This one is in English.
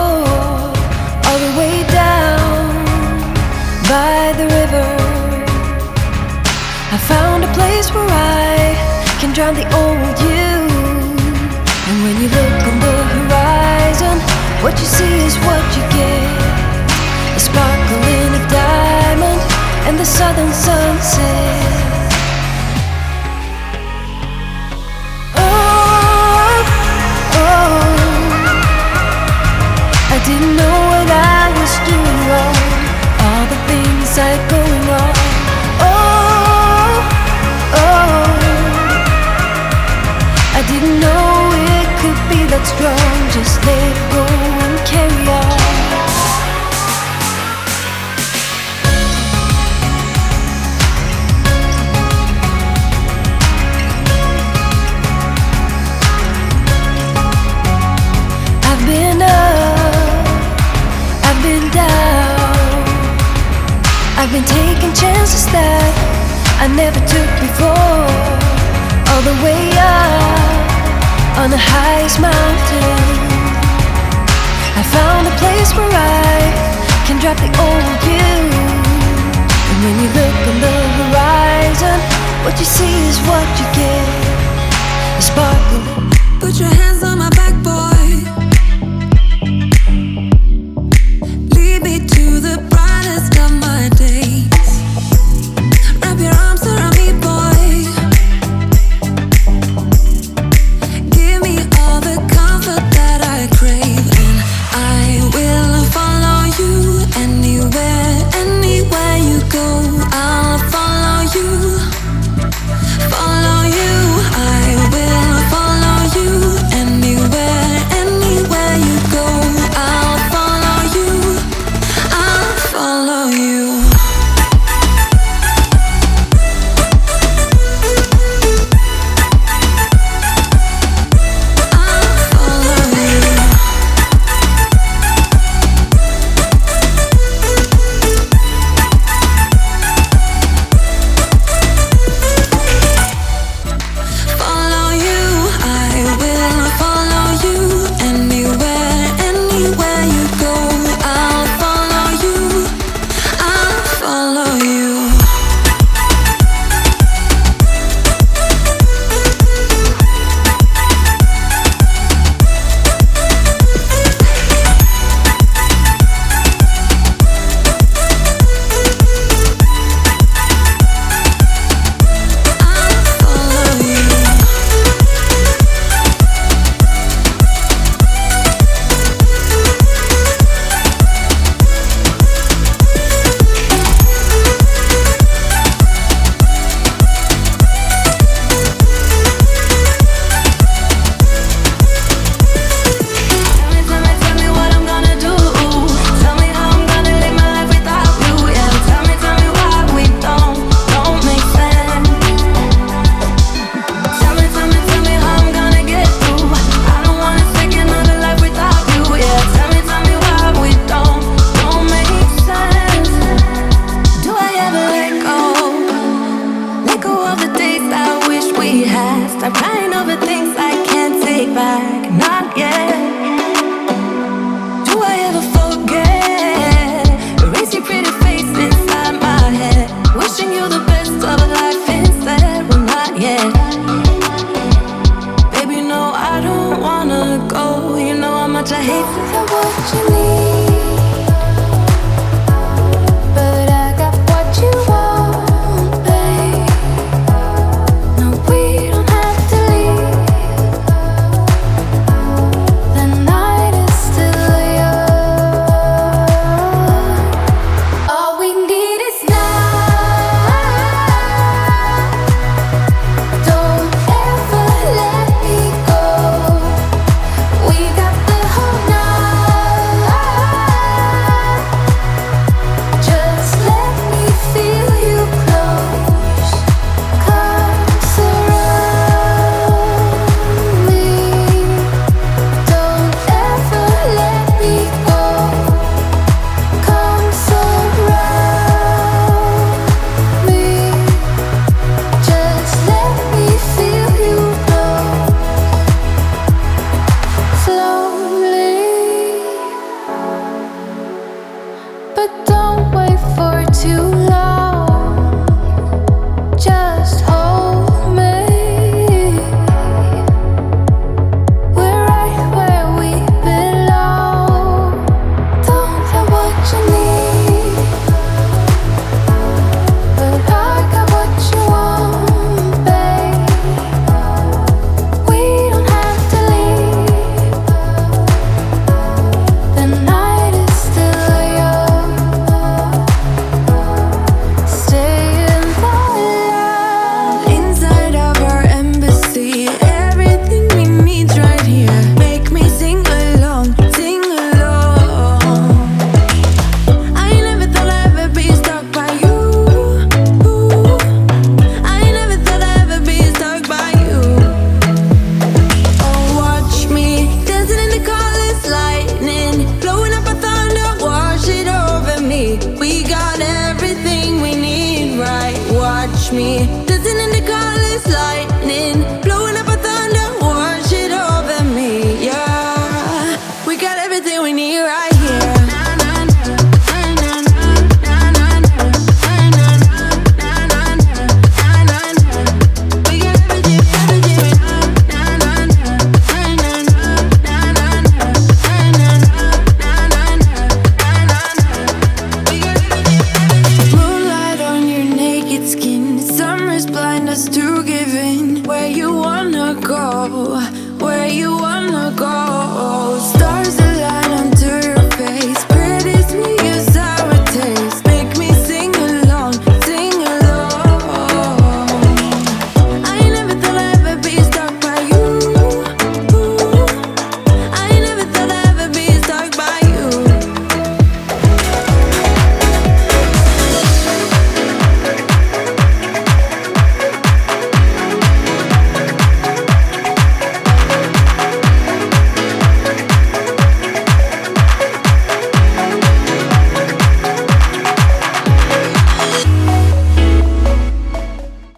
all the way down by the river. I found a place where I can drown the old you. And when you look on the horizon, what you see is what you get. A sparkling of diamond and the southern sunset. I didn't know what I was doing wrong, all the things I had going on. I didn't know it could be that strong. Just let it go and carry on. I've been up, I've been down, I've been taking chances that I never took before. All the way up on the highest mountain, I found a place where I can drop the old you. And when you look on the horizon, what you see is what you get. A sparkle. Put your hands on my back, boy. Lead me to the brightest of my days. Wrap your arms around me, boy. Give me all the comfort that I crave, and I will follow you anywhere, anywhere you go. I'll follow you, follow you. I will follow you anywhere, anywhere you go. I'll follow you, I'll follow you. Stop crying over things I can't take back, not yet. Do I ever forget? Erase your pretty face inside my head, wishing you the best of life instead. Well, not yet. Baby, no, I don't wanna go. You know how much I hate to have what you need, but I got what you want, babe. No, we don't have to leave. The night is still young. All we need is now. Don't ever let me go. We got the whole night. touch me. Dancing in the car, it's lightning, blowing up a thunder, wash it over me. Yeah, we got everything we need right here.